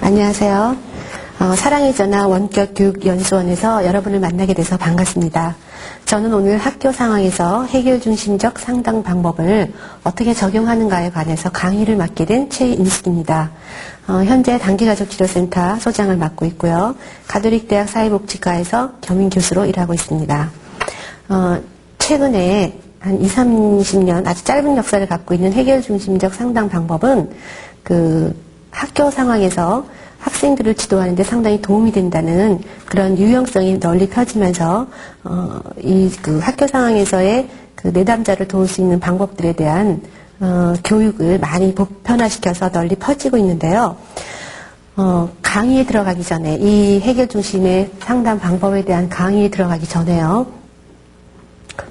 안녕하세요. 사랑의 전화 원격교육연수원에서 여러분을 만나게 돼서 반갑습니다. 저는 오늘 학교 상황에서 해결 중심적 상담 방법을 어떻게 적용하는가에 관해서 강의를 맡게 된 최인숙입니다. 현재 단기가족치료센터 소장을 맡고 있고요. 가톨릭대학 사회복지과에서 겸임교수로 일하고 있습니다. 최근에 한 20, 30년 아주 짧은 역사를 갖고 있는 해결 중심적 상담 방법은 학교 상황에서 학생들을 지도하는 데 상당히 도움이 된다는 그런 유용성이 널리 펴지면서 학교 상황에서의 내담자를 도울 수 있는 방법들에 대한 교육을 많이 보편화시켜서 널리 퍼지고 있는데요. 강의에 들어가기 전에 이 해결 중심의 상담 방법에 대한 강의에 들어가기 전에요.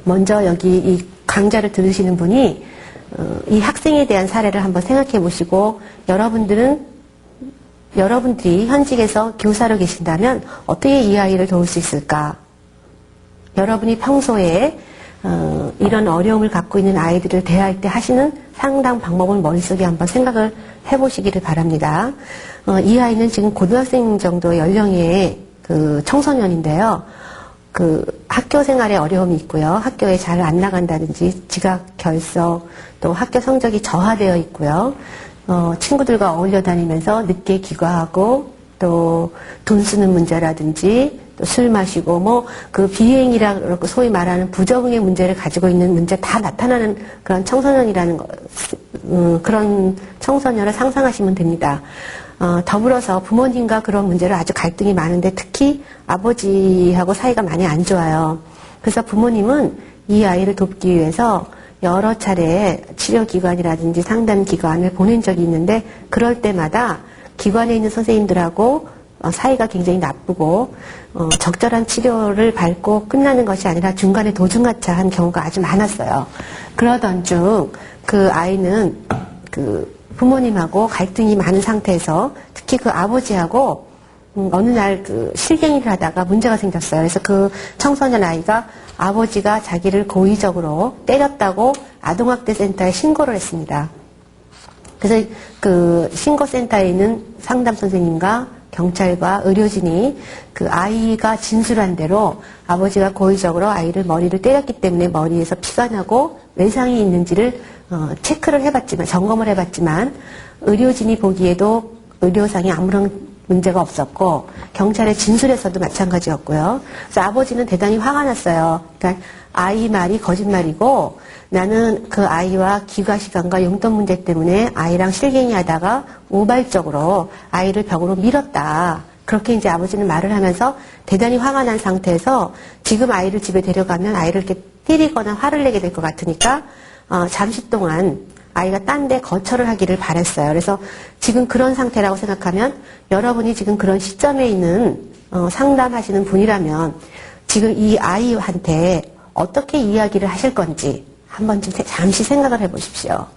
먼저 여기 이 강좌를 들으시는 분이 이 학생에 대한 사례를 한번 생각해 보시고 여러분들이 현직에서 교사로 계신다면 어떻게 이 아이를 도울 수 있을까? 여러분이 평소에 이런 어려움을 갖고 있는 아이들을 대할 때 하시는 상담 방법을 머릿속에 한번 생각을 해보시기를 바랍니다. 이 아이는 지금 고등학생 정도 연령의 청소년인데요. 학교 생활에 어려움이 있고요. 학교에 잘 안 나간다든지 지각, 결석, 또 학교 성적이 저하되어 있고요. 친구들과 어울려 다니면서 늦게 귀가하고 또 돈 쓰는 문제라든지 또 술 마시고 비행이라고 소위 말하는 부적응의 문제를 가지고 있는 문제 다 나타나는 그런 청소년이라는 그런 청소년을 상상하시면 됩니다. 더불어서 부모님과 그런 문제를 아주 갈등이 많은데 특히 아버지하고 사이가 많이 안 좋아요. 그래서 부모님은 이 아이를 돕기 위해서 여러 차례 치료기관이라든지 상담기관을 보낸 적이 있는데 그럴 때마다 기관에 있는 선생님들하고 사이가 굉장히 나쁘고 적절한 치료를 받고 끝나는 것이 아니라 중간에 도중하차한 경우가 아주 많았어요. 그러던 중 그 아이는 부모님하고 갈등이 많은 상태에서 특히 아버지하고 어느 날 실갱이를 하다가 문제가 생겼어요. 그래서 청소년 아이가 아버지가 자기를 고의적으로 때렸다고 아동학대센터에 신고를 했습니다. 그래서 신고센터에 있는 상담 선생님과 경찰과 의료진이 아이가 진술한 대로 아버지가 고의적으로 아이를 머리를 때렸기 때문에 머리에서 피가 나고 외상이 있는지를 체크를 해봤지만, 점검을 해봤지만, 의료진이 보기에도 의료상에 아무런 문제가 없었고, 경찰의 진술에서도 마찬가지였고요. 그래서 아버지는 대단히 화가 났어요. 그러니까 아이 말이 거짓말이고, 나는 그 아이와 귀가 시간과 용돈 문제 때문에 아이랑 실갱이 하다가 우발적으로 아이를 벽으로 밀었다. 그렇게 이제 아버지는 말을 하면서 대단히 화가 난 상태에서 지금 아이를 집에 데려가면 아이를 이렇게 때리거나 화를 내게 될 것 같으니까 잠시 동안 아이가 딴 데 거처를 하기를 바랬어요. 그래서 지금 그런 상태라고 생각하면 여러분이 지금 그런 시점에 있는 상담하시는 분이라면 지금 이 아이한테 어떻게 이야기를 하실 건지 한번 좀 잠시 생각을 해보십시오.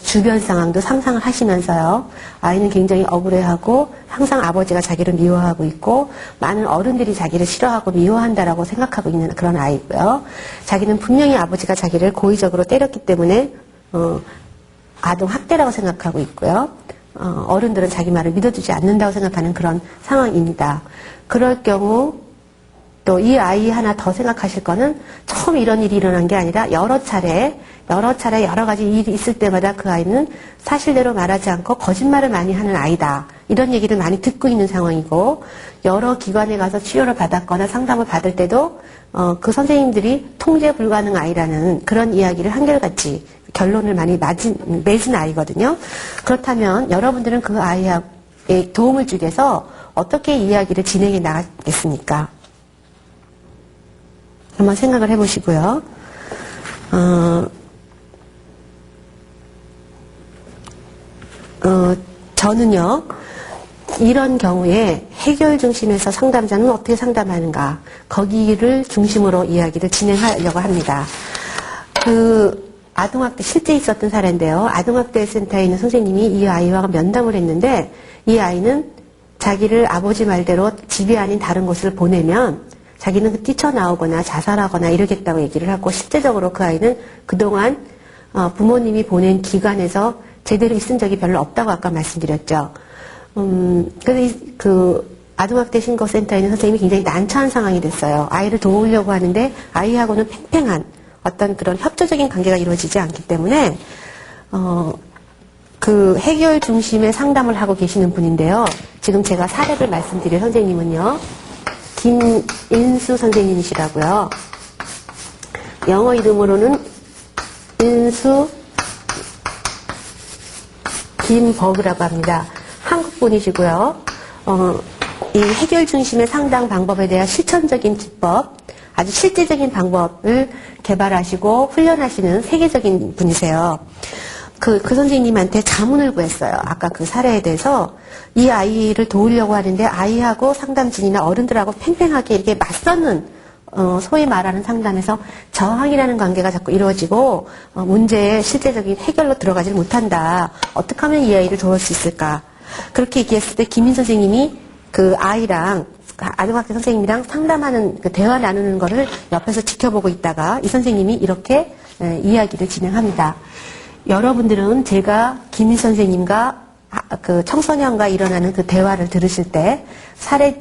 주변 상황도 상상을 하시면서요. 아이는 굉장히 억울해하고 항상 아버지가 자기를 미워하고 있고 많은 어른들이 자기를 싫어하고 미워한다라고 생각하고 있는 그런 아이고요. 자기는 분명히 아버지가 자기를 고의적으로 때렸기 때문에 아동학대라고 생각하고 있고요. 어른들은 자기 말을 믿어주지 않는다고 생각하는 그런 상황입니다. 그럴 경우 또 이 아이 하나 더 생각하실 거는 처음 이런 일이 일어난 게 아니라 여러 차례 여러 가지 일이 있을 때마다 그 아이는 사실대로 말하지 않고 거짓말을 많이 하는 아이다. 이런 얘기를 많이 듣고 있는 상황이고 여러 기관에 가서 치료를 받았거나 상담을 받을 때도 그 선생님들이 통제 불가능 아이라는 그런 이야기를 한결같이 결론을 많이 맺은 아이거든요. 그렇다면 여러분들은 그 아이에게 도움을 주기 위해서 어떻게 이야기를 진행해 나가겠습니까? 한번 생각을 해보시고요. 저는요, 이런 경우에 해결 중심에서 상담자는 어떻게 상담하는가, 거기를 중심으로 이야기를 진행하려고 합니다. 아동학대, 실제 있었던 사례인데요. 아동학대 센터에 있는 선생님이 이 아이와 면담을 했는데, 이 아이는 자기를 아버지 말대로 집이 아닌 다른 곳을 보내면 자기는 뛰쳐나오거나 자살하거나 이러겠다고 얘기를 하고 실제적으로 그 아이는 그동안 부모님이 보낸 기관에서 제대로 있은 적이 별로 없다고 아까 말씀드렸죠. 그래서 아동학대 신고센터에 있는 선생님이 굉장히 난처한 상황이 됐어요. 아이를 도우려고 하는데 아이하고는 팽팽한 어떤 그런 협조적인 관계가 이루어지지 않기 때문에, 그 해결 중심의 상담을 하고 계시는 분인데요. 지금 제가 사례를 말씀드릴 선생님은요, 김인수 선생님이시라고요. 영어 이름으로는 인수 김버그라고 합니다. 한국 분이시고요. 이 해결 중심의 상담 방법에 대한 실천적인 기법, 아주 실제적인 방법을 개발하시고 훈련하시는 세계적인 분이세요. 그 선생님한테 자문을 구했어요. 아까 그 사례에 대해서 이 아이를 도우려고 하는데 아이하고 상담진이나 어른들하고 팽팽하게 이렇게 맞서는, 소위 말하는 상담에서 저항이라는 관계가 자꾸 이루어지고 문제의 실제적인 해결로 들어가질 못한다. 어떻게 하면 이 아이를 도울 수 있을까? 그렇게 얘기했을 때 김인 선생님이 그 아이랑 아동학대 선생님이랑 상담하는 그 대화 나누는 거를 옆에서 지켜보고 있다가 이 선생님이 이렇게 이야기를 진행합니다. 여러분들은 제가 김인 선생님과 그 청소년과 일어나는 그 대화를 들으실 때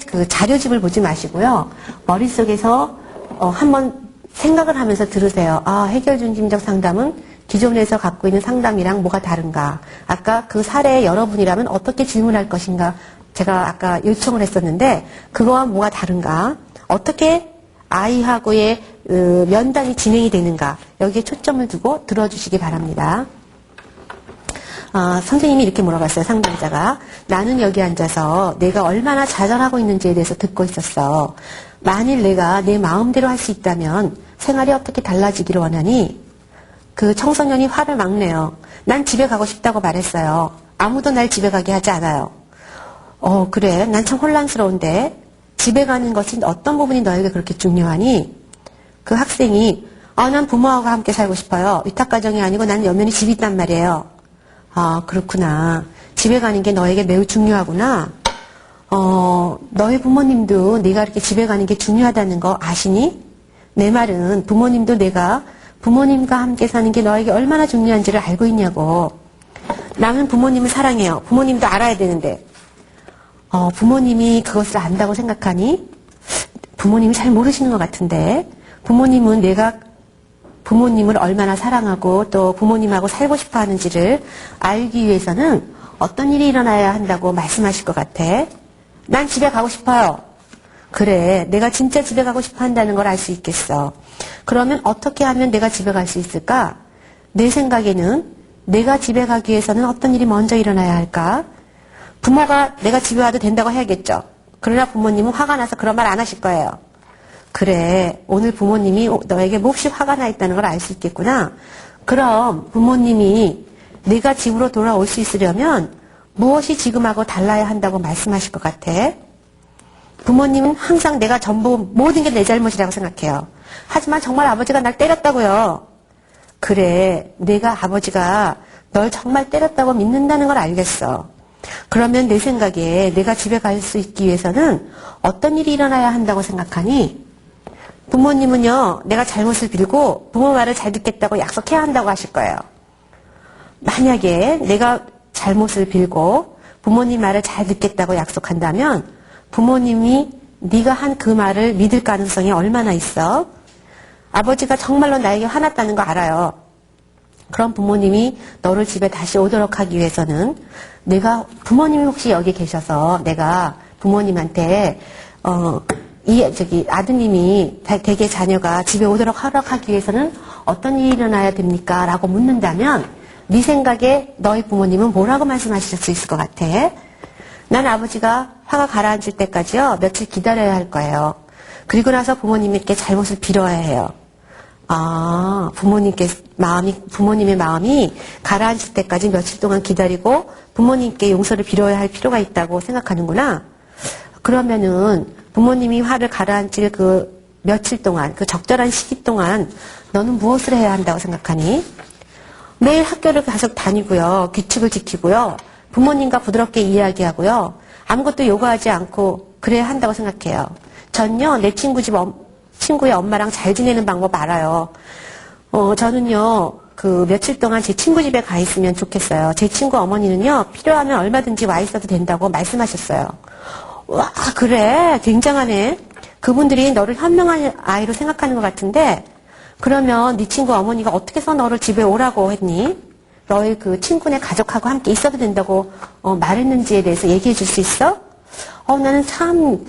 그 자료집을 보지 마시고요. 머릿속에서 한번 생각을 하면서 들으세요. 아, 해결 중심적 상담은 기존에서 갖고 있는 상담이랑 뭐가 다른가? 아까 그 사례에 여러분이라면 어떻게 질문할 것인가? 제가 아까 요청을 했었는데 그거와 뭐가 다른가? 어떻게 아이하고의 면담이 진행이 되는가? 여기에 초점을 두고 들어주시기 바랍니다. 선생님이 이렇게 물어봤어요. 상담자가. 나는 여기 앉아서 내가 얼마나 좌절하고 있는지에 대해서 듣고 있었어. 만일 내가 내 마음대로 할 수 있다면 생활이 어떻게 달라지기를 원하니? 그 청소년이 화를 막 내요. 난 집에 가고 싶다고 말했어요. 아무도 날 집에 가게 하지 않아요. 그래. 난 참 혼란스러운데 집에 가는 것이 어떤 부분이 너에게 그렇게 중요하니? 그 학생이 난 부모하고 함께 살고 싶어요. 위탁가정이 아니고 난 연면이 집이 있단 말이에요. 아, 그렇구나. 집에 가는 게 너에게 매우 중요하구나. 너희 부모님도 네가 이렇게 집에 가는 게 중요하다는 거 아시니? 내 말은 부모님도 내가 부모님과 함께 사는 게 너에게 얼마나 중요한지를 알고 있냐고. 나는 부모님을 사랑해요. 부모님도 알아야 되는데. 부모님이 그것을 안다고 생각하니? 부모님이 잘 모르시는 것 같은데. 부모님은 내가 부모님을 얼마나 사랑하고 또 부모님하고 살고 싶어 하는지를 알기 위해서는 어떤 일이 일어나야 한다고 말씀하실 것 같아. 난 집에 가고 싶어요. 그래, 내가 진짜 집에 가고 싶어 한다는 걸 알 수 있겠어. 그러면 어떻게 하면 내가 집에 갈 수 있을까? 내 생각에는 내가 집에 가기 위해서는 어떤 일이 먼저 일어나야 할까? 부모가 내가 집에 와도 된다고 해야겠죠. 그러나 부모님은 화가 나서 그런 말 안 하실 거예요. 그래, 오늘 부모님이 너에게 몹시 화가 나 있다는 걸 알 수 있겠구나. 그럼 부모님이 네가 집으로 돌아올 수 있으려면 무엇이 지금하고 달라야 한다고 말씀하실 것 같아? 부모님은 항상 내가 전부 모든 게 내 잘못이라고 생각해요. 하지만 정말 아버지가 날 때렸다고요. 그래, 내가 아버지가 널 정말 때렸다고 믿는다는 걸 알겠어. 그러면 내 생각에 내가 집에 갈 수 있기 위해서는 어떤 일이 일어나야 한다고 생각하니? 부모님은요, 내가 잘못을 빌고 부모 말을 잘 듣겠다고 약속해야 한다고 하실 거예요. 만약에 내가 잘못을 빌고 부모님 말을 잘 듣겠다고 약속한다면 부모님이 네가 한 그 말을 믿을 가능성이 얼마나 있어? 아버지가 정말로 나에게 화났다는 거 알아요. 그럼 부모님이 너를 집에 다시 오도록 하기 위해서는 내가 부모님이 혹시 여기 계셔서 내가 부모님한테 아드님이 대개 자녀가 집에 오도록 허락하기 위해서는 어떤 일이 일어나야 됩니까? 라고 묻는다면 네 생각에 너희 부모님은 뭐라고 말씀하실 수 있을 것 같아? 난 아버지가 화가 가라앉을 때까지요 며칠 기다려야 할 거예요. 그리고 나서 부모님께 잘못을 빌어야 해요. 부모님의 마음이 가라앉을 때까지 며칠 동안 기다리고 부모님께 용서를 빌어야 할 필요가 있다고 생각하는구나. 그러면은 부모님이 화를 가라앉을 그 며칠 동안, 그 적절한 시기 동안 너는 무엇을 해야 한다고 생각하니? 매일 학교를 계속 다니고요. 규칙을 지키고요. 부모님과 부드럽게 이야기하고요. 아무것도 요구하지 않고 그래야 한다고 생각해요. 전요, 내 친구의 엄마랑 잘 지내는 방법 알아요. 저는요, 그 며칠 동안 제 친구 집에 가 있으면 좋겠어요. 제 친구 어머니는요, 필요하면 얼마든지 와 있어도 된다고 말씀하셨어요. 와, 그래. 굉장하네. 그분들이 너를 현명한 아이로 생각하는 것 같은데, 그러면 네 친구 어머니가 어떻게 해서 너를 집에 오라고 했니? 너의 그 친구네 가족하고 함께 있어도 된다고 말했는지에 대해서 얘기해 줄 수 있어? 나는 참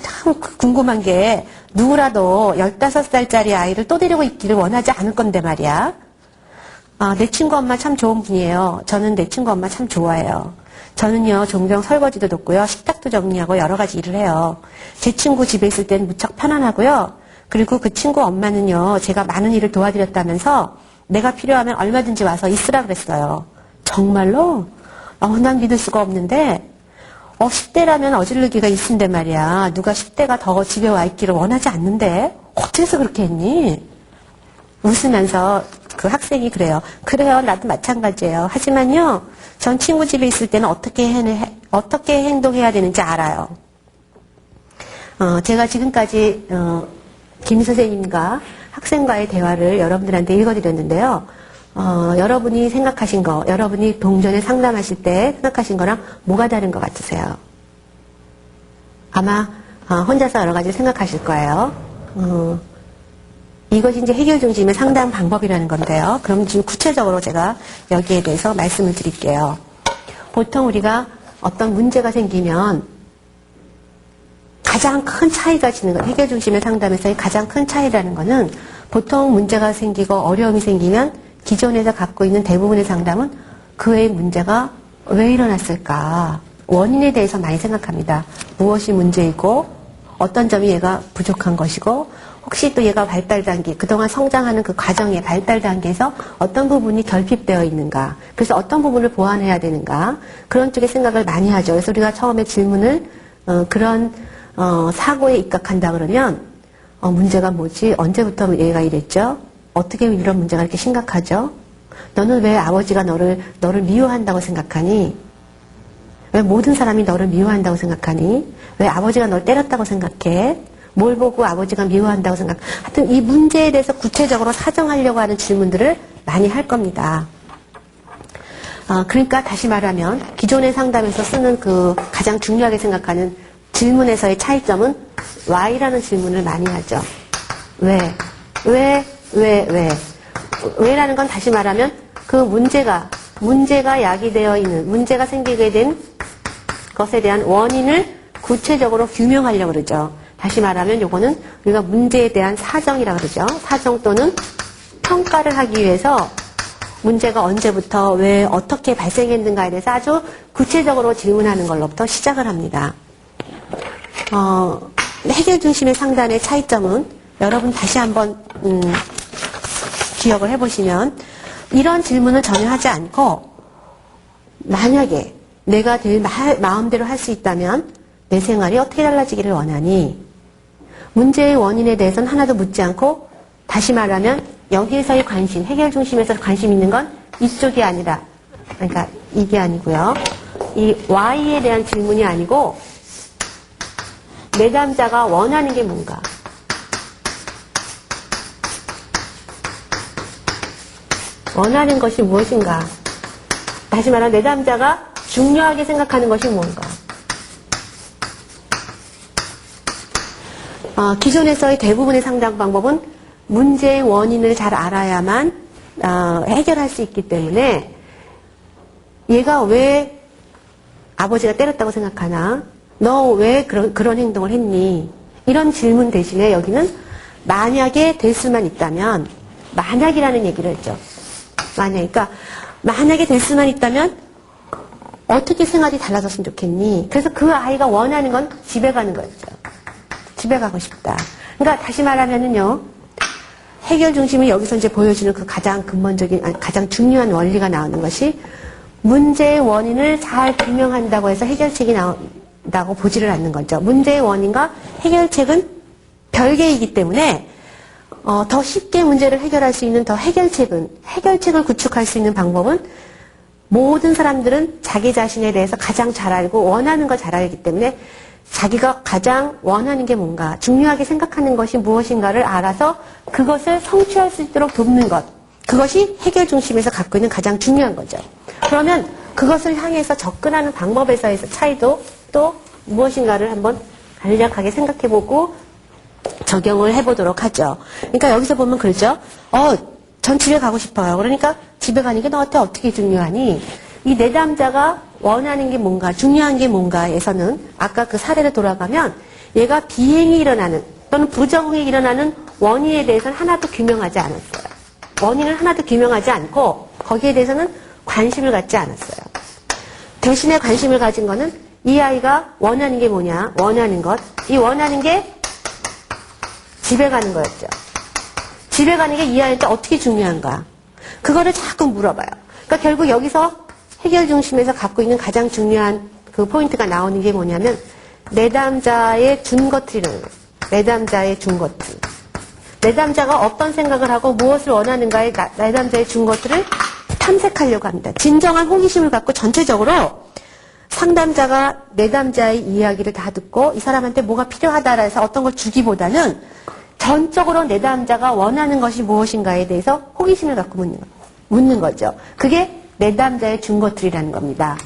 궁금한 게, 누구라도 15살짜리 아이를 또 데리고 있기를 원하지 않을 건데 말이야. 내 친구 엄마 참 좋은 분이에요. 저는 내 친구 엄마 참 좋아해요. 저는요, 종종 설거지도 돕고요, 식탁도 정리하고 여러 가지 일을 해요. 제 친구 집에 있을 때는 무척 편안하고요. 그리고 그 친구 엄마는요, 제가 많은 일을 도와드렸다면서 내가 필요하면 얼마든지 와서 있으라 그랬어요. 정말로? 난 믿을 수가 없는데, 10대라면 어질르기가 있은데 말이야. 누가 10대가 더 집에 와 있기를 원하지 않는데? 어째서 그렇게 했니? 웃으면서 그 학생이 그래요. 그래요. 나도 마찬가지예요. 하지만요, 전 친구 집에 있을 때는 어떻게 행동해야 되는지 알아요. 제가 지금까지 김 선생님과 학생과의 대화를 여러분들한테 읽어드렸는데요. 여러분이 생각하신 거, 여러분이 동전에 상담하실 때 생각하신 거랑 뭐가 다른 것 같으세요? 아마 혼자서 여러 가지 생각하실 거예요. 이것이 이제 해결 중심의 상담 방법이라는 건데요. 그럼 지금 구체적으로 제가 여기에 대해서 말씀을 드릴게요. 보통 우리가 어떤 문제가 생기면 가장 큰 차이가 지는 것, 해결 중심의 상담에서의 가장 큰 차이라는 것은 보통 문제가 생기고 어려움이 생기면 기존에서 갖고 있는 대부분의 상담은 그의 문제가 왜 일어났을까? 원인에 대해서 많이 생각합니다. 무엇이 문제이고 어떤 점이 얘가 부족한 것이고 혹시 또 얘가 발달 단계, 그동안 성장하는 그 과정의 발달 단계에서 어떤 부분이 결핍되어 있는가, 그래서 어떤 부분을 보완해야 되는가, 그런 쪽에 생각을 많이 하죠. 그래서 우리가 처음에 질문을 그런 사고에 입각한다 그러면 문제가 뭐지? 언제부터 얘가 이랬죠? 어떻게 이런 문제가 이렇게 심각하죠? 너는 왜 아버지가 너를 미워한다고 생각하니? 왜 모든 사람이 너를 미워한다고 생각하니? 왜 아버지가 널 때렸다고 생각해? 뭘 보고 아버지가 미워한다고 생각? 하여튼 이 문제에 대해서 구체적으로 사정하려고 하는 질문들을 많이 할 겁니다. 그러니까 다시 말하면 기존의 상담에서 쓰는 그 가장 중요하게 생각하는 질문에서의 차이점은 Why라는 질문을 많이 하죠. 왜? 왜라는 건 다시 말하면 그 문제가 야기되어 있는, 문제가 생기게 된 것에 대한 원인을 구체적으로 규명하려고 그러죠. 다시 말하면 요거는 우리가 문제에 대한 사정이라고 그러죠. 사정 또는 평가를 하기 위해서 문제가 언제부터 왜 어떻게 발생했는가에 대해서 아주 구체적으로 질문하는 걸로부터 시작을 합니다. 해결 중심의 상담의 차이점은 여러분 다시 한번 기억을 해보시면 이런 질문을 전혀 하지 않고 만약에 내가 내 마음대로 할 수 있다면 내 생활이 어떻게 달라지기를 원하니? 문제의 원인에 대해서는 하나도 묻지 않고 다시 말하면 여기에서의 관심, 해결 중심에서 관심 있는 건 이쪽이 아니라, 그러니까 이게 아니고요. 이 Why에 대한 질문이 아니고 내담자가 원하는 게 뭔가? 원하는 것이 무엇인가? 다시 말하면 내담자가 중요하게 생각하는 것이 뭔가? 기존에서의 대부분의 상담 방법은 문제의 원인을 잘 알아야만 해결할 수 있기 때문에 얘가 왜 아버지가 때렸다고 생각하나? 너 왜 그런 행동을 했니? 이런 질문 대신에 여기는 만약에 될 수만 있다면, 만약이라는 얘기를 했죠. 그러니까 만약에 될 수만 있다면 어떻게 생활이 달라졌으면 좋겠니? 그래서 그 아이가 원하는 건 집에 가는 거였죠. 집에 가고 싶다. 그러니까 다시 말하면은요, 해결 중심이 여기서 이제 보여주는 그 가장 근본적인, 가장 중요한 원리가 나오는 것이 문제의 원인을 잘 규명한다고 해서 해결책이 나온다고 보지를 않는 거죠. 문제의 원인과 해결책은 별개이기 때문에 더 쉽게 문제를 해결할 수 있는 해결책을 구축할 수 있는 방법은 모든 사람들은 자기 자신에 대해서 가장 잘 알고 원하는 걸 잘 알기 때문에 자기가 가장 원하는 게 뭔가, 중요하게 생각하는 것이 무엇인가를 알아서 그것을 성취할 수 있도록 돕는 것. 그것이 해결 중심에서 갖고 있는 가장 중요한 거죠. 그러면 그것을 향해서 접근하는 방법에서의 차이도 또 무엇인가를 한번 간략하게 생각해보고 적용을 해보도록 하죠. 그러니까 여기서 보면 그러죠. 전 집에 가고 싶어요. 그러니까 집에 가는 게 너한테 어떻게 중요하니? 이 내담자가 원하는 게 뭔가, 중요한 게 뭔가에서는 아까 그 사례로 돌아가면 얘가 비행이 일어나는 또는 부정이 일어나는 원인에 대해서는 하나도 규명하지 않았어요. 원인을 하나도 규명하지 않고 거기에 대해서는 관심을 갖지 않았어요. 대신에 관심을 가진 거는 이 아이가 원하는 게 뭐냐, 원하는 것. 이 원하는 게 집에 가는 거였죠. 집에 가는 게 이 아이한테 어떻게 중요한가. 그거를 자꾸 물어봐요. 그러니까 결국 여기서 해결 중심에서 갖고 있는 가장 중요한 그 포인트가 나오는 게 뭐냐면 내담자의 준것들이라는 거예요. 내담자의 준것들. 내담자가 어떤 생각을 하고 무엇을 원하는가에 내담자의 준것들을 탐색하려고 합니다. 진정한 호기심을 갖고 전체적으로 상담자가 내담자의 이야기를 다 듣고 이 사람한테 뭐가 필요하다라 해서 어떤 걸 주기보다는 전적으로 내담자가 원하는 것이 무엇인가에 대해서 호기심을 갖고 묻는 거죠. 그게 내담자의 준것들이라는 겁니다.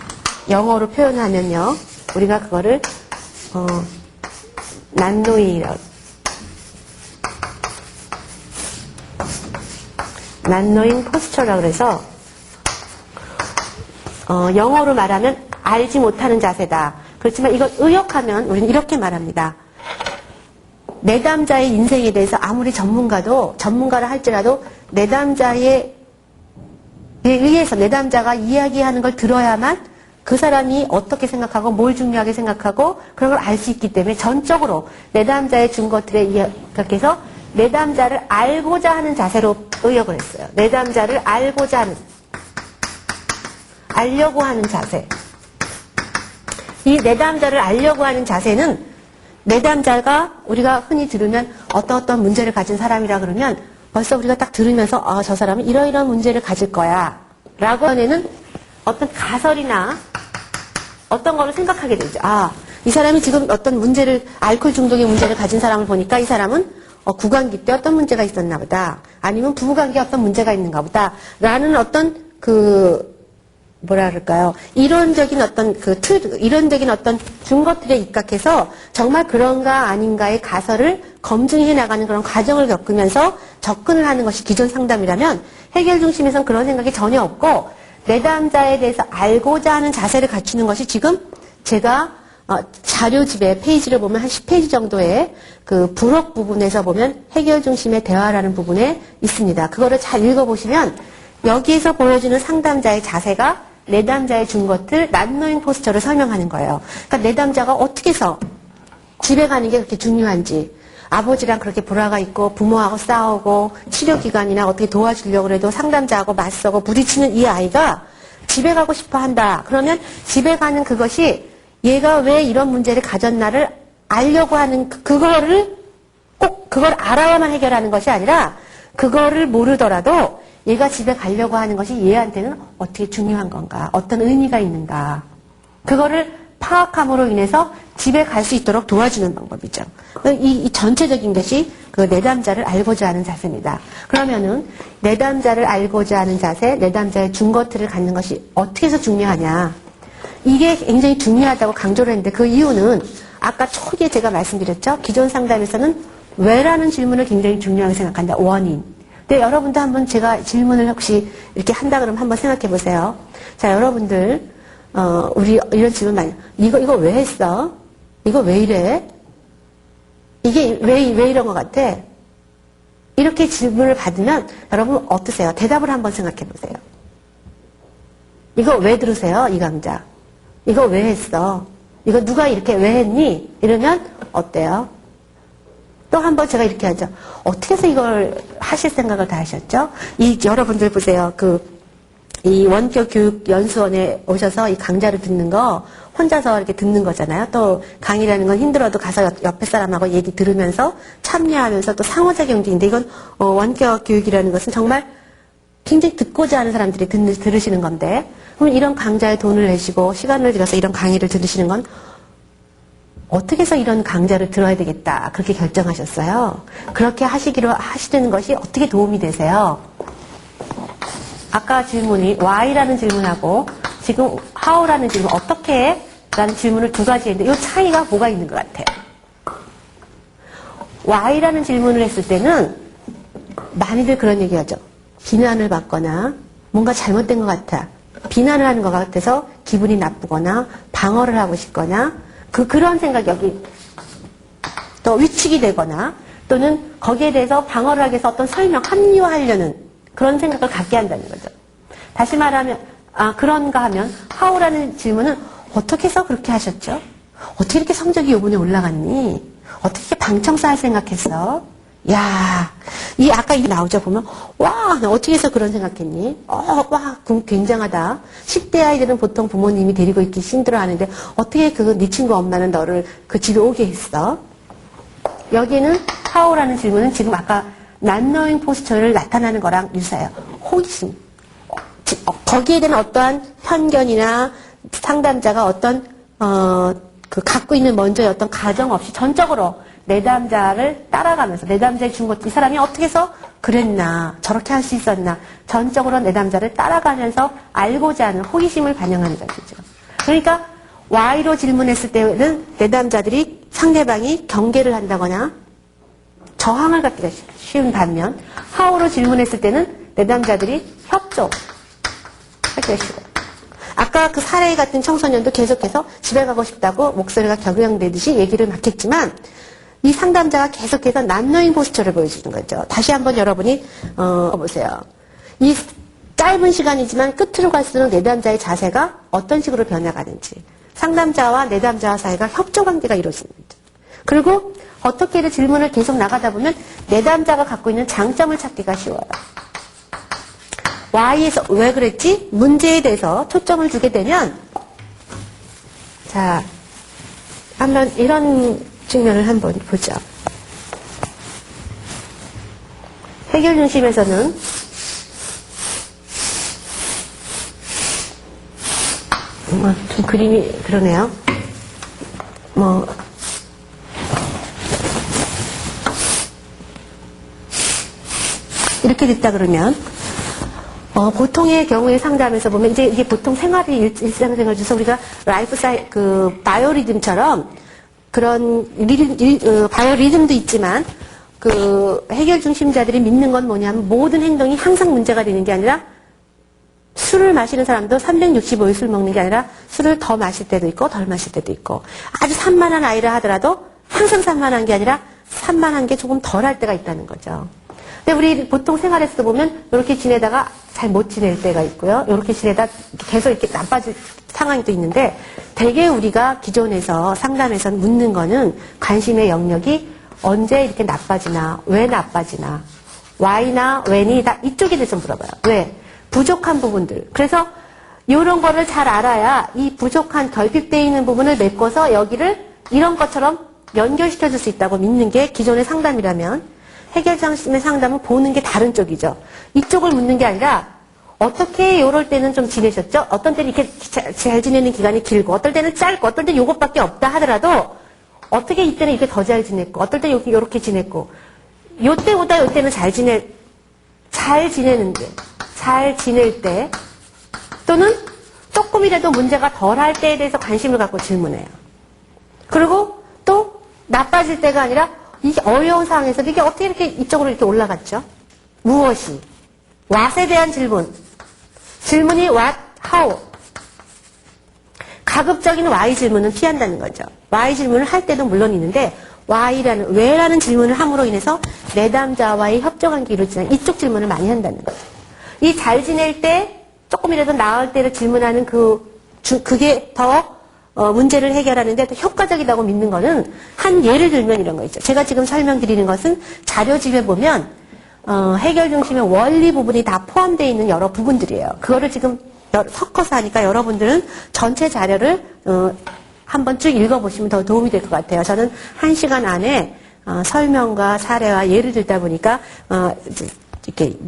영어로 표현하면요. 우리가 그거를 난노잉 포스처라고 그래서 영어로 말하면 알지 못하는 자세다. 그렇지만 이걸 의역하면 우리는 이렇게 말합니다. 내담자의 인생에 대해서 아무리 전문가를 할지라도 내담자에 의해서 내담자가 이야기하는 걸 들어야만 그 사람이 어떻게 생각하고 뭘 중요하게 생각하고 그런 걸 알 수 있기 때문에 전적으로 내담자의 준 것들에 이렇게 해서 내담자를 알고자 하는 자세로 의역을 했어요. 내담자를 알려고 하는 자세. 이 내담자를 알려고 하는 자세는 내담자가 우리가 흔히 들으면 어떤 문제를 가진 사람이라 그러면 벌써 우리가 딱 들으면서 저 사람은 이러이러한 문제를 가질 거야 라고 하는 어떤 가설이나 어떤 거를 생각하게 되죠. 이 사람이 지금 어떤 문제를 알코올 중독의 문제를 가진 사람을 보니까 이 사람은 구강기 때 어떤 문제가 있었나 보다. 아니면 부부관계에 어떤 문제가 있는가 보다. 라는 어떤 뭐라 그럴까요? 이론적인 어떤 이론적인 어떤 준것들에 입각해서 정말 그런가 아닌가의 가설을 검증해 나가는 그런 과정을 겪으면서 접근을 하는 것이 기존 상담이라면 해결 중심에서는 그런 생각이 전혀 없고 내담자에 대해서 알고자 하는 자세를 갖추는 것이 지금 제가 자료집에 페이지를 보면 한 10페이지 정도의 그 부록 부분에서 보면 해결 중심의 대화라는 부분에 있습니다. 그거를 잘 읽어보시면 여기에서 보여주는 상담자의 자세가 내담자의 준 것들 난노잉 포스처를 설명하는 거예요. 그러니까 내담자가 어떻게 해서 집에 가는 게 그렇게 중요한지 아버지랑 그렇게 불화가 있고 부모하고 싸우고 치료기관이나 어떻게 도와주려고 해도 상담자하고 맞서고 부딪히는 이 아이가 집에 가고 싶어 한다. 그러면 집에 가는 그것이 얘가 왜 이런 문제를 가졌나를 알려고 하는 그거를 꼭 그걸 알아야만 해결하는 것이 아니라 그거를 모르더라도 얘가 집에 가려고 하는 것이 얘한테는 어떻게 중요한 건가, 어떤 의미가 있는가. 그거를 파악함으로 인해서 집에 갈 수 있도록 도와주는 방법이죠. 이 전체적인 것이 그 내담자를 알고자 하는 자세입니다. 그러면은 내담자를 알고자 하는 자세, 내담자의 준 것들을 갖는 것이 어떻게 해서 중요하냐. 이게 굉장히 중요하다고 강조를 했는데 그 이유는 아까 초기에 제가 말씀드렸죠. 기존 상담에서는 왜라는 질문을 굉장히 중요하게 생각한다. 원인. 근데 여러분도 한번 제가 질문을 혹시 이렇게 한다 그러면 한번 생각해 보세요. 자, 여러분들, 우리 이런 질문 많이, 이거 왜 했어? 이거 왜 이래? 이게 왜 이런 것 같아? 이렇게 질문을 받으면 여러분 어떠세요? 대답을 한번 생각해 보세요. 이거 왜 들으세요? 이 강좌. 이거 왜 했어? 이거 누가 이렇게 왜 했니? 이러면 어때요? 또 한 번 제가 이렇게 하죠. 어떻게 해서 이걸 하실 생각을 다 하셨죠? 여러분들 보세요. 이 원격 교육 연수원에 오셔서 이 강좌를 듣는 거 혼자서 이렇게 듣는 거잖아요. 또 강의라는 건 힘들어도 가서 옆에 사람하고 얘기 들으면서 참여하면서 또 상호작용인데 이건 원격 교육이라는 것은 정말 굉장히 듣고자 하는 사람들이 들으시는 건데 그럼 이런 강좌에 돈을 내시고 시간을 들여서 이런 강의를 들으시는 건 어떻게 해서 이런 강좌를 들어야 되겠다 그렇게 결정하셨어요? 그렇게 하시는 것이 어떻게 도움이 되세요? 아까 질문이 why라는 질문하고 지금 how라는 질문, 어떻게? 라는 질문을 두 가지 했는데 이 차이가 뭐가 있는 것 같아요? why라는 질문을 했을 때는 많이들 그런 얘기하죠. 비난을 받거나 뭔가 잘못된 것 같아. 비난을 하는 것 같아서 기분이 나쁘거나 방어를 하고 싶거나 그런 생각이 여기 또 위축이 되거나 또는 거기에 대해서 방어를 하기 위해서 어떤 설명, 합리화하려는 그런 생각을 갖게 한다는 거죠. 다시 말하면 그런가 하면 how라는 질문은 어떻게 해서 그렇게 하셨죠? 어떻게 이렇게 성적이 요번에 올라갔니? 어떻게 이렇게 방청사 할 생각했어? 야, 아까 이게 나오죠, 보면. 와, 나 어떻게 해서 그런 생각했니? 와, 굉장하다. 10대 아이들은 보통 부모님이 데리고 있기 힘들어 하는데, 어떻게 네 친구 엄마는 너를 그 집에 오게 했어? 여기는 how라는 질문은 지금 아까 not knowing 포스처를 나타나는 거랑 유사해요. 호기심. 거기에 대한 어떠한 편견이나 상담자가 어떤, 갖고 있는 먼저의 어떤 가정 없이 전적으로 내담자를 따라가면서 내담자의 준 것, 이 사람이 어떻게 해서 그랬나, 저렇게 할 수 있었나, 전적으로 내담자를 따라가면서 알고자 하는 호기심을 반영하는 것이죠. 그러니까 why로 질문했을 때는 내담자들이 상대방이 경계를 한다거나 저항을 갖기가 쉬운 반면 how로 질문했을 때는 내담자들이 협조하기가 쉬워요. 아까 그 사례 같은 청소년도 계속해서 집에 가고 싶다고 목소리가 격양되듯이 얘기를 막 했지만 이 상담자가 계속해서 not knowing 포스처를 보여주는 거죠. 다시 한번 여러분이 보세요. 이 짧은 시간이지만 끝으로 갈수록 내담자의 자세가 어떤 식으로 변해가는지 상담자와 내담자와 사이가 협조관계가 이루어지는 거죠. 그리고 어떻게든 질문을 계속 나가다 보면 내담자가 갖고 있는 장점을 찾기가 쉬워요. why에서 왜 그랬지? 문제에 대해서 초점을 주게 되면 자, 한번 이런 측면을 한번 보죠. 해결 중심에서는 좀 그림이 그러네요. 이렇게 됐다 그러면 보통의 경우에 상담에서 보면 이게 보통 일상생활 중에서 우리가 바이오리듬처럼 그런 바이오리듬도 있지만 해결 중심자들이 믿는 건 뭐냐면 모든 행동이 항상 문제가 되는 게 아니라 술을 마시는 사람도 365일 술 먹는 게 아니라 술을 더 마실 때도 있고 덜 마실 때도 있고 아주 산만한 아이라 하더라도 항상 산만한 게 아니라 산만한 게 조금 덜 할 때가 있다는 거죠. 근데 우리 보통 생활에서도 보면 이렇게 지내다가 잘 못 지낼 때가 있고요. 이렇게 지내다 계속 이렇게 나빠질 상황이 또 있는데 대개 우리가 기존에서 상담에서 묻는 거는 관심의 영역이 언제 이렇게 나빠지나 왜 나빠지나 why나 when이 다 이쪽에 대해서 물어봐요. 왜? 부족한 부분들. 그래서 이런 거를 잘 알아야 이 부족한 결핍되어 있는 부분을 메꿔서 여기를 이런 것처럼 연결시켜 줄 수 있다고 믿는 게 기존의 상담이라면 해결 중심의 상담은 보는 게 다른 쪽이죠. 이쪽을 묻는 게 아니라 어떻게 이럴 때는 좀 지내셨죠? 어떤 때는 이렇게 잘 지내는 기간이 길고 어떨 때는 짧고 어떨 때는 이것밖에 없다 하더라도 어떻게 이때는 이렇게 더 잘 지냈고 어떨 때는 이렇게 지냈고 요때보다 요때는 잘 지내는데 잘 지낼 때 또는 조금이라도 문제가 덜할 때에 대해서 관심을 갖고 질문해요. 그리고 또 나빠질 때가 아니라 이게 어려운 상황에서 이게 어떻게 이렇게 이쪽으로 이렇게 올라갔죠? 무엇이? what에 대한 질문이 what, how. 가급적인 why 질문은 피한다는 거죠. why 질문을 할 때도 물론 있는데 왜라는 질문을 함으로 인해서 내담자와의 협조관계 이루어지는 이쪽 질문을 많이 한다는 거죠. 이 잘 지낼 때 조금이라도 나을 때를 질문하는 그게 더 문제를 해결하는데 더 효과적이라고 믿는 거는 한 예를 들면 이런 거 있죠. 제가 지금 설명드리는 것은 자료집에 보면 해결 중심의 원리 부분이 다 포함되어 있는 여러 부분들이에요. 그거를 지금 섞어서 하니까 여러분들은 전체 자료를 한번 쭉 읽어보시면 더 도움이 될 것 같아요. 저는 1시간 안에 설명과 사례와 예를 들다 보니까 이렇게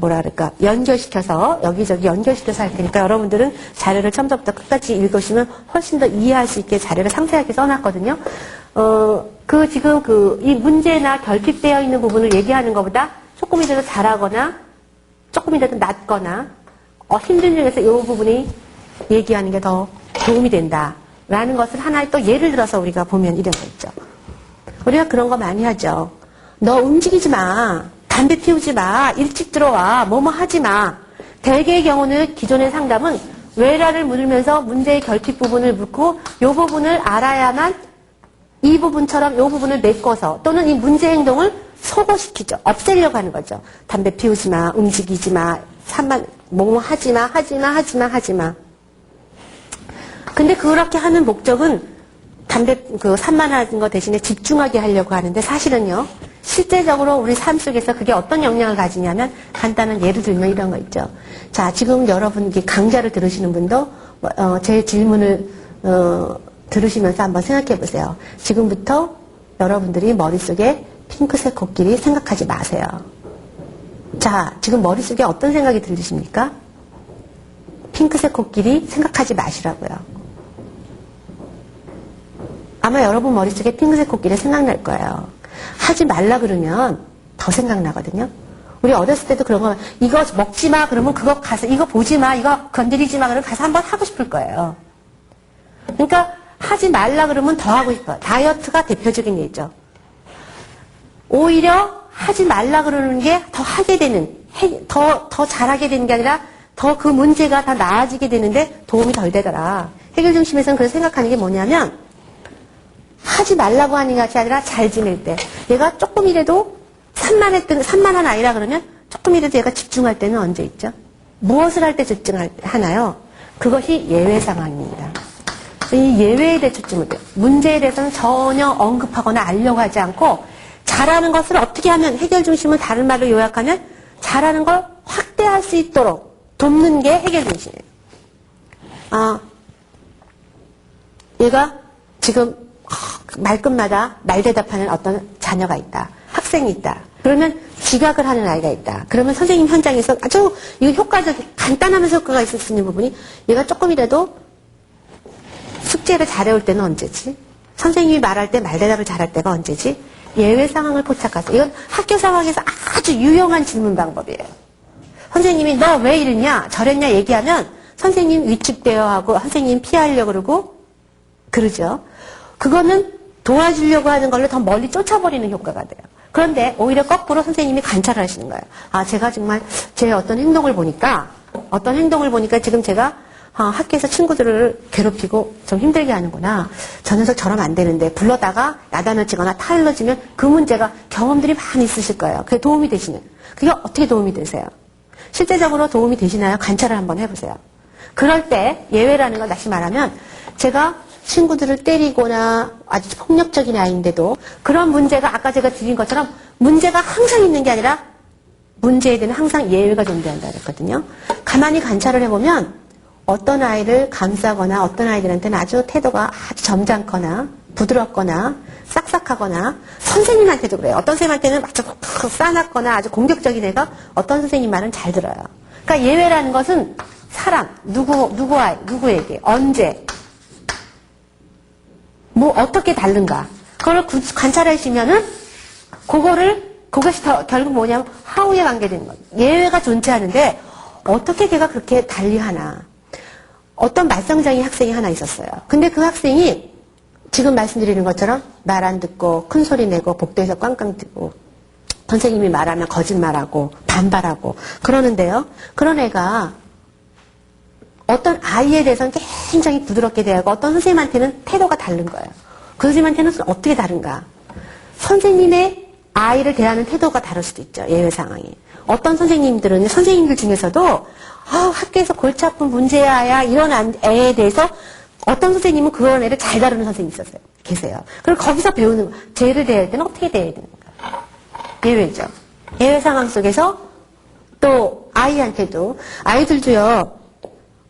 연결시켜서 여기저기 연결시켜서 할 테니까 여러분들은 자료를 처음부터 끝까지 읽으시면 훨씬 더 이해할 수 있게 자료를 상세하게 써놨거든요. 지금 이 문제나 결핍되어 있는 부분을 얘기하는 것보다 조금이라도 잘하거나 조금이라도 낫거나 힘든 중에서 이 부분이 얘기하는 게 더 도움이 된다라는 것을 하나의 또 예를 들어서 우리가 보면 이런 거 있죠. 우리가 그런 거 많이 하죠. 너 움직이지 마. 담배 피우지 마. 일찍 들어와. 뭐뭐 하지 마. 대개의 경우는 기존의 상담은 왜라를 물으면서 문제의 결핍 부분을 묻고 이 부분을 알아야만 이 부분처럼 이 부분을 메꿔서 또는 이 문제 행동을 소거시키죠. 없애려고 하는 거죠. 담배 피우지 마. 움직이지 마. 뭐뭐 하지 마. 하지 마. 하지 마. 하지 마. 근데 그렇게 하는 목적은 산만한 거 대신에 집중하게 하려고 하는데 사실은요. 실제적으로 우리 삶 속에서 그게 어떤 영향을 가지냐면 간단한 예를 들면 이런 거 있죠. 자, 지금 여러분 강좌를 들으시는 분도 제 질문을 들으시면서 한번 생각해 보세요. 지금부터 여러분들이 머릿속에 핑크색 코끼리 생각하지 마세요. 자, 지금 머릿속에 어떤 생각이 들으십니까? 핑크색 코끼리 생각하지 마시라고요. 아마 여러분 머릿속에 핑크색 코끼리 생각날 거예요. 하지 말라 그러면 더 생각나거든요. 우리 어렸을 때도 그런 거, 이거 먹지 마 그러면 그거 가서, 이거 보지 마, 이거 건드리지 마 그러면 가서 한번 하고 싶을 거예요. 그러니까 하지 말라 그러면 더 하고 싶어요. 다이어트가 대표적인 예죠. 오히려 하지 말라 그러는 게 더 하게 되는, 더 잘하게 되는 게 아니라 더 그 문제가 더 나아지게 되는데 도움이 덜 되더라. 해결 중심에서는 그래서 생각하는 게 뭐냐면 하지 말라고 하는 것이 아니라 잘 지낼 때 얘가 조금이라도 산만한 아이라 그러면 조금이라도 얘가 집중할 때는 언제 있죠? 무엇을 할 때 집중하나요? 그것이 예외 상황입니다. 이 예외에 대해 초점을 둬요. 문제에 대해서는 전혀 언급하거나 알려고 하지 않고 잘하는 것을 어떻게 하면 해결 중심을 다른 말로 요약하면 잘하는 걸 확대할 수 있도록 돕는 게 해결 중심이에요. 얘가 지금 말끝마다 말대답하는 어떤 자녀가 있다. 학생이 있다. 그러면 지각을 하는 아이가 있다. 그러면 선생님 현장에서 아주 이거 간단하면서 효과가 있을 수 있는 부분이 얘가 조금이라도 숙제를 잘해올 때는 언제지? 선생님이 말할 때 말대답을 잘할 때가 언제지? 예외 상황을 포착하세요. 이건 학교 상황에서 아주 유용한 질문 방법이에요. 선생님이 너 왜 이러냐? 저랬냐? 얘기하면 선생님 위축되어 하고 선생님 피하려고 그러고 그러죠. 그거는 도와주려고 하는 걸로 더 멀리 쫓아버리는 효과가 돼요. 그런데 오히려 거꾸로 선생님이 관찰을 하시는 거예요. 제가 정말 제 어떤 행동을 보니까 지금 제가 학교에서 친구들을 괴롭히고 좀 힘들게 하는구나. 저 녀석 저러면 안 되는데 불러다가 야단을 치거나 타일러 지면 그 문제가 경험들이 많이 있으실 거예요. 그게 도움이 되시는. 그게 어떻게 도움이 되세요? 실제적으로 도움이 되시나요? 관찰을 한번 해보세요. 그럴 때 예외라는 걸 다시 말하면 제가 친구들을 때리거나 아주 폭력적인 아이인데도 그런 문제가 아까 제가 드린 것처럼 문제가 항상 있는 게 아니라 문제에 대한 항상 예외가 존재한다 그랬거든요. 가만히 관찰을 해보면 어떤 아이를 감싸거나 어떤 아이들한테는 아주 태도가 아주 점잖거나 부드럽거나 싹싹하거나 선생님한테도 그래요. 어떤 선생님한테는 아주 싸납거나 아주 공격적인 애가 어떤 선생님 말은 잘 들어요. 그러니까 예외라는 것은 사람, 누구에게, 언제, 뭐 어떻게 다른가 그걸 관찰하시면은 그것이 결국 뭐냐면 하우에 관계되는 거예요. 예외가 존재하는데 어떻게 걔가 그렇게 달리하나. 어떤 말썽쟁이 학생이 하나 있었어요. 근데 그 학생이 지금 말씀드리는 것처럼 말 안 듣고 큰 소리 내고 복도에서 꽝꽝 뛰고 선생님이 말하면 거짓말하고 반발하고 그러는데요. 그런 애가 어떤 아이에 대해서는 굉장히 부드럽게 대하고 어떤 선생님한테는 태도가 다른 거예요. 그 선생님한테는 어떻게 다른가? 선생님의 아이를 대하는 태도가 다를 수도 있죠. 예외 상황이. 어떤 선생님들 중에서도 학교에서 골치 아픈 문제야 이런 애에 대해서 어떤 선생님은 그런 애를 잘 다루는 선생님이 계세요. 그럼 거기서 배우는 쟤를 대할 때는 어떻게 대해야 되는가? 예외죠. 예외 상황 속에서 또 아이들도요.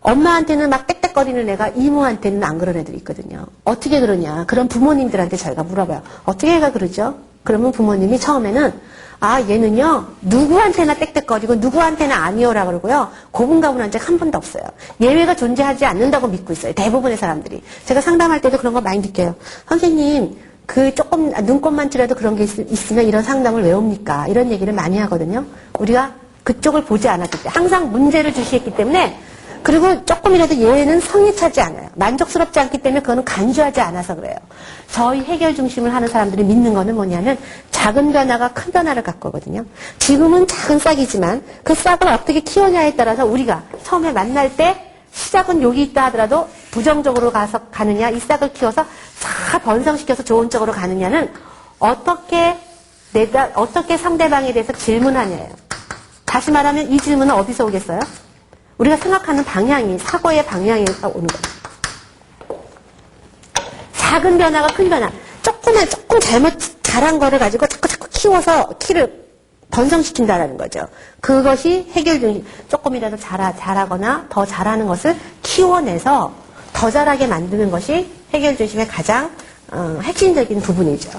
엄마한테는 막 땡땡거리는 애가 이모한테는 안 그런 애들이 있거든요. 어떻게 그러냐. 그런 부모님들한테 저희가 물어봐요. 어떻게 애가 그러죠? 그러면 부모님이 처음에는 얘는요 누구한테나 땡땡거리고 누구한테나 아니오라 그러고요. 고분가분한 적 한 번도 없어요. 예외가 존재하지 않는다고 믿고 있어요. 대부분의 사람들이. 제가 상담할 때도 그런 거 많이 느껴요. 선생님 조금 눈곱만 찌라도 그런 게 있으면 이런 상담을 왜 옵니까? 이런 얘기를 많이 하거든요. 우리가 그쪽을 보지 않았기 때문에 항상 문제를 주시했기 때문에 그리고 조금이라도 얘는 성에 차지 않아요. 만족스럽지 않기 때문에 그거는 간주하지 않아서 그래요. 저희 해결 중심을 하는 사람들이 믿는 거는 뭐냐면 작은 변화가 큰 변화를 갖고거든요. 지금은 작은 싹이지만 그 싹을 어떻게 키우냐에 따라서 우리가 처음에 만날 때 시작은 여기 있다 하더라도 부정적으로 가느냐 이 싹을 키워서 다 번성시켜서 좋은 쪽으로 가느냐는 어떻게 상대방에 대해서 질문하냐예요. 다시 말하면 이 질문은 어디서 오겠어요? 우리가 생각하는 방향이 사고의 방향에서 오는 거예요. 작은 변화가 큰 변화. 조금 잘한 거를 가지고 자꾸 키워서 키를 번성시킨다라는 거죠. 그것이 해결 중심. 조금이라도 잘하거나 더 잘하는 것을 키워내서 더 잘하게 만드는 것이 해결 중심의 가장 핵심적인 부분이죠.